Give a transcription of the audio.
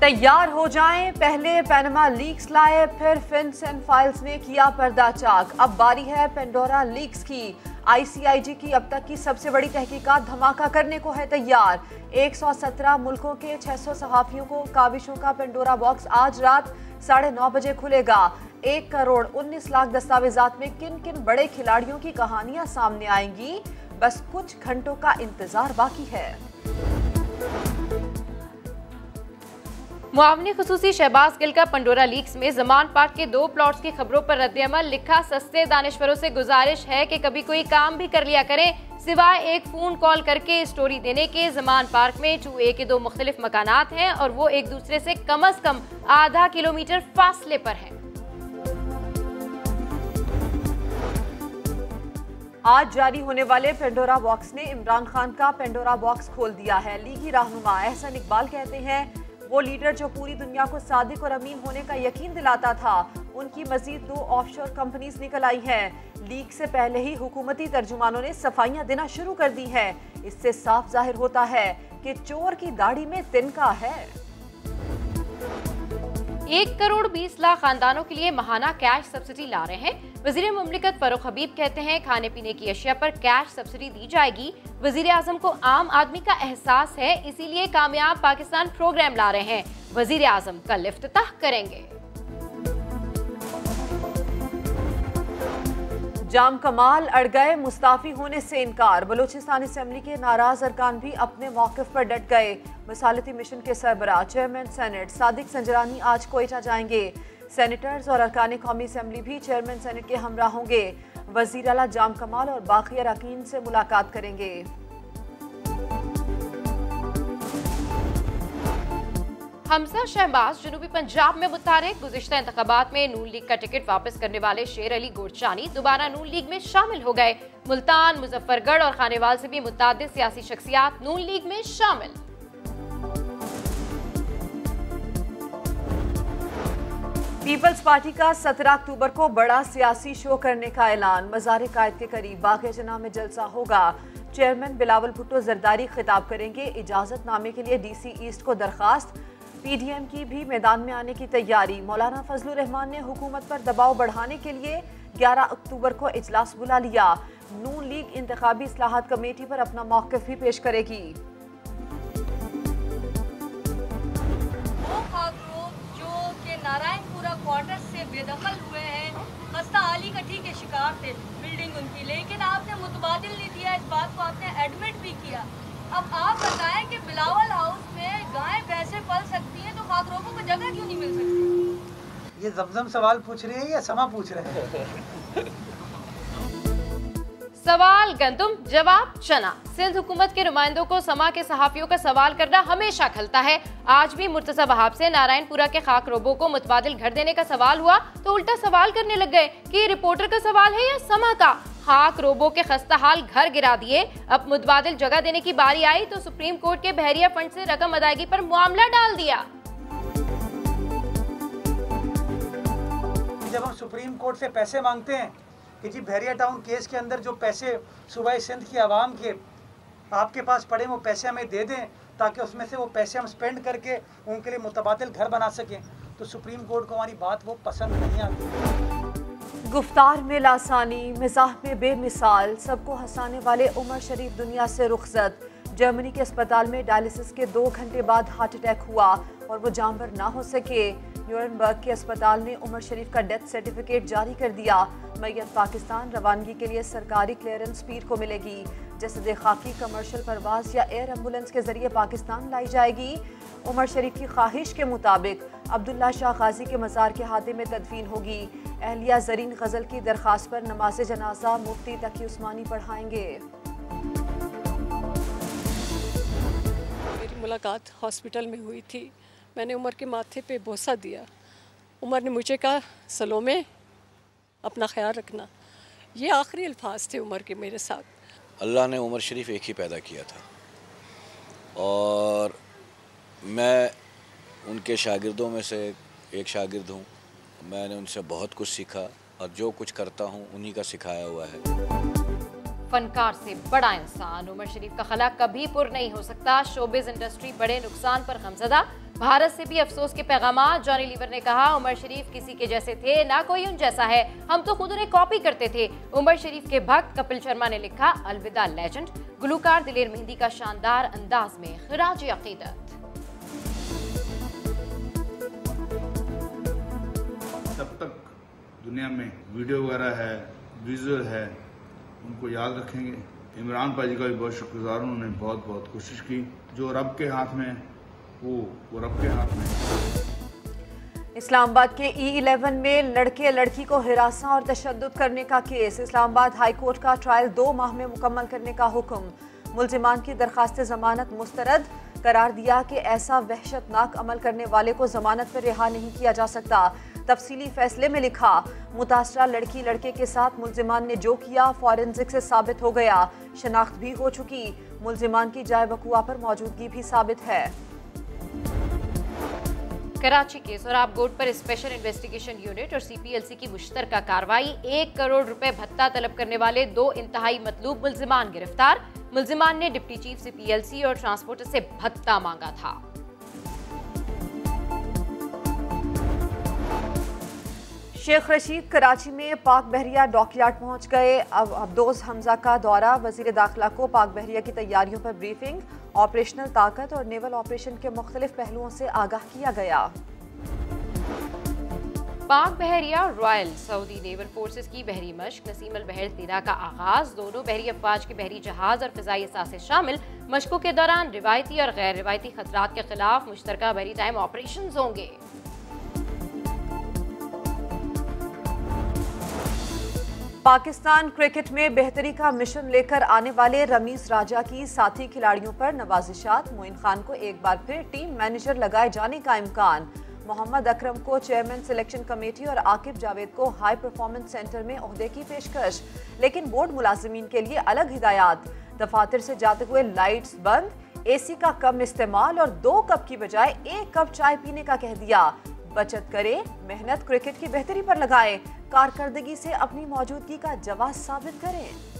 तैयार हो जाएं, पहले पैनमा लीक्स लाए, फिर फिन्स एंड फाइल्स ने किया पर्दा चाक। अब बारी है पेंडोरा लीक्स की। आईसीआईजी की अब तक की सबसे बड़ी तहकीकात धमाका करने को है तैयार। 117 मुल्कों के 600 सहाफियों को काविशों का पेंडोरा बॉक्स आज रात 9:30 बजे खुलेगा। 1 करोड़ 19 लाख दस्तावेजात में किन किन बड़े खिलाड़ियों की कहानियां सामने आएंगी, बस कुछ घंटों का इंतजार बाकी है। मुआवनी खुसूसी शहबाज गिल का पंडोरा लीक्स में जमान पार्क के 2 प्लॉट्स की खबरों पर रद्द-ए-अमल। लिखा, सस्ते दानिश्वरों से गुजारिश है कि कभी कोई काम भी कर लिया करें सिवाय एक फोन कॉल करके स्टोरी देने के। जमान पार्क में 2A के 2 मुख्तलिफ मकानात हैं और वो एक दूसरे से कम अज कम आधा किलोमीटर फासले पर हैं। आज जारी होने वाले पेंडोरा बॉक्स ने इमरान खान का पेंडोरा बॉक्स खोल दिया है। लीगी रहनुमा एहसन इकबाल कहते हैं, वो लीडर जो पूरी दुनिया को सादिक और अमीन होने का यकीन दिलाता था, उनकी मजीद 2 ऑफशोर कंपनीज निकल आई हैं। लीक से पहले ही हुकूमती तर्जुमानों ने सफाइयां देना शुरू कर दी है। इससे साफ जाहिर होता है कि चोर की दाढ़ी में तिनका है। 1 करोड़ 20 लाख खानदानों के लिए माहाना कैश सब्सिडी ला रहे हैं। वजीर मुमलिकत फारूक हबीब कहते हैं, खाने पीने की अशिया पर कैश सब्सिडी दी जाएगी। वजीर आजम को आम आदमी का एहसास है, इसीलिए कामयाब पाकिस्तान प्रोग्राम ला रहे हैं। वजीर आजम कल इफ्तिताह करेंगे। जाम कमाल अड़ गए, मुस्ताफी होने से इनकार। बलूचिस्तान असेंबली के नाराज अरकान भी अपने मौक़िफ़ पर डट गए। मसालती मिशन के सरबराह चेयरमैन सेनेट सादिक संजरानी आज कोयटा जाएंगे। सेनेटर्स और अरकान कौमी असेंबली भी चेयरमैन सेनेट के हमरा होंगे। वज़ीर आला जाम कमाल और बाकी अरकान से मुलाकात करेंगे। हमजा शहबाज जुनूबी पंजाब में मुतारिक। गुज़िश्ता इंतखाबात में नून लीग का टिकट वापस करने वाले शेर अली गोरचानी दोबारा नून लीग में शामिल हो गए। मुल्तान, मुजफ्फरगढ़ और खानेवाल से भी मुतादिद सियासी शख्सियात नून लीग में शामिल। पीपल्स पार्टी का 17 अक्टूबर को बड़ा सियासी शो करने का ऐलान। मज़ार कायद के करीब बाक़ी जना में जलसा होगा। चेयरमैन बिलावल भुट्टो जरदारी खिताब करेंगे। इजाजतनामे के लिए DC ईस्ट को दरखास्त। PDM की भी मैदान में आने की तैयारी। मौलाना फजलुर रहमान ने हुकूमत पर दबाव बढ़ाने के लिए 11 अक्टूबर को इजलास बुला लिया। नून लीग इंतखाबी इस्लाहात कमेटी पर अपना मौक़िफ़ भी पेश करेगी। नारायणपुरा क्वार्टर से बेदखल हुए हैं, खस्ता हाली कटी के शिकार थे बिल्डिंग उनकी, लेकिन आपने मुतबादिल नहीं दिया। इस बात को आपने एडमिट भी किया। अब आप बताएं कि बिलावल हाउस में गाय भैंसे पल सकती हैं तो खाकरों को जगह क्यों नहीं मिल सकती? ये जमजम सवाल पूछ रही है या समा पूछ रहे हैं? सवाल गंदुम, जवाब चना। सिंध हुकूमत के नुमाइंदों को समा के सहाफियों का सवाल करना हमेशा खलता है। आज भी मुर्तज़ा वहाब से नारायणपुरा के खाक रोबो को मुतबादिल घर देने का सवाल हुआ तो उल्टा सवाल करने लग गए कि ये रिपोर्टर का सवाल है या समा का। खाक रोबो के खस्ता हाल घर गिरा दिए। अब मुतबादिल जगह देने की बारी आई तो सुप्रीम कोर्ट के बहरिया फंड से रकम अदायगी पर मामला डाल दिया। जब हम सुप्रीम कोर्ट से पैसे मांगते हैं कि जी बहरिया टाउन केस के अंदर जो पैसे सूबाई सिंध की आवाम के आपके पास पड़े वो पैसे हमें दे दें ताकि उसमें से वो पैसे हम स्पेंड करके उनके लिए मुतबादिल घर बना सकें, तो सुप्रीम कोर्ट को हमारी बात वो पसंद नहीं आती। गुफ्तार में लासानी, मिजाह में बेमिसाल, सबको हंसाने वाले उमर शरीफ दुनिया से रुखसत। जर्मनी के अस्पताल में डायलिसिस के 2 घंटे बाद हार्ट अटैक हुआ और वो जानवर ना हो सके। न्यूरनबर्ग के अस्पताल ने उमर शरीफ का डेथ सर्टिफिकेट जारी कर दिया। मैयत पाकिस्तान रवानगी के लिए सरकारी क्लियरेंस पीर को मिलेगी। जैसे खाकी कमर्शियल परवाज या एयर एम्बुलेंस के जरिए पाकिस्तान लाई जाएगी। उमर शरीफ की ख्वाहिश के मुताबिक अब्दुल्ला शाह गाजी के मज़ार के हाथे में तदफीन होगी। अहलिया ज़रीन गज़ल की दरख्वास्त पर नमाज जनाजा मुफ्ती तकी उस्मानी पढ़ाएंगे। मेरी मुलाकात हॉस्पिटल में हुई थी। मैंने उमर के माथे पे बोसा दिया। उमर ने मुझे कहा, सलोमे अपना ख्याल रखना। ये आखिरी अल्फाज थे उमर के मेरे साथ। अल्लाह ने उमर शरीफ एक ही पैदा किया था और मैं उनके शागिर्दों में से एक शागिर्द हूँ। मैंने उनसे बहुत कुछ सीखा और जो कुछ करता हूँ उन्हीं का सिखाया हुआ है। फनकार से बड़ा इंसान उमर शरीफ का खला कभी पुर नहीं हो सकता। शोबिज इंडस्ट्री बड़े नुकसान पर गमज़दा। भारत से भी अफसोस के पैगामात। जॉनी लीवर ने कहा, उमर शरीफ किसी के जैसे थे, ना कोई उन जैसा है, हम तो खुद उन्हें कॉपी करते थे। उमर शरीफ के भक्त कपिल शर्मा ने लिखा, अलविदा लेजेंड। गुलूकार दिलेर मेहंदी का शानदार अंदाज में खिराज अकीदत। तब तक दुनिया में वीडियो वगैरह है, विजुअल है, उनको याद रखेंगे। इमरान भाई का भी बहुत शुक्रगुजार, उन्होंने बहुत बहुत कोशिश की। जो रब के हाथ में वो रब के हाथ में। इस्लामाबाद के E11 में लड़के लड़की को हिरासा और तशद्दुद करने का केस। इस्लामाबाद हाई कोर्ट का ट्रायल 2 माह में मुकम्मल करने का हुक्म। मुल्जिमान की दरखास्त जमानत मुस्तरद करार दिया कि ऐसा वहशतनाक अमल करने वाले को जमानत पर रिहा नहीं किया जा सकता। तफसीली फैसले में लिखा, मुतासरा लड़की लड़के के साथ मुल्जिमान ने जो किया फॉरेंसिक से साबित हो गया, शनाख्त भी हो चुकी, मुल्जिमान की जाए वकुआ पर मौजूदगी भी साबित है। कराची के सोराब गोट पर स्पेशल इन्वेस्टिगेशन यूनिट और CPLC की मुश्तरका कार्रवाई। 1 करोड़ रुपए भत्ता तलब करने वाले 2 इंतहाई मतलूब मुल्जिमान गिरफ्तार। मुल्जिमान ने डिप्टी चीफ CPLC और ट्रांसपोर्टर से भत्ता मांगा था। शेख रशीद कराची में पाक बहरिया डॉकयार्ड पहुंच गए। अब अब्दोस हमजा का दौरा। वजीर दाखिला को पाक बहरिया की तैयारियों पर ब्रीफिंग, ऑपरेशनल ताकत और नेवल ऑपरेशन के मुख्तलिफ पहलुओं से आगाह किया गया। पाक बहरिया रॉयल सऊदी नेवल फोर्सेस की बहरी मश्क नसीम अल बहर 13 का आगाज। दोनों बहरी अफवाज के बहरी जहाज और फिजाई असासे शामिल। मशकों के दौरान रिवायती और गैर रिवायती खतरात के खिलाफ मुश्तरका बहरी टाइम ऑपरेशन होंगे। पाकिस्तान क्रिकेट में बेहतरी का मिशन लेकर आने वाले रमीज राजा की साथी खिलाड़ियों पर नवाजिशात। मोइन खान को एक बार फिर टीम मैनेजर लगाए जाने का इम्कान। मोहम्मद अकरम को चेयरमैन सिलेक्शन कमेटी और आकिब जावेद को हाई परफॉर्मेंस सेंटर में ओहदे की पेशकश, लेकिन बोर्ड मुलाजिमीन के लिए अलग हिदायत। दफातर से जाते हुए लाइट्स बंद, AC का कम इस्तेमाल और 2 कप की बजाय 1 कप चाय पीने का कह दिया। बचत करें, मेहनत क्रिकेट की बेहतरी पर लगाएं, कारकर्दगी से अपनी मौजूदगी का जवाब साबित करें।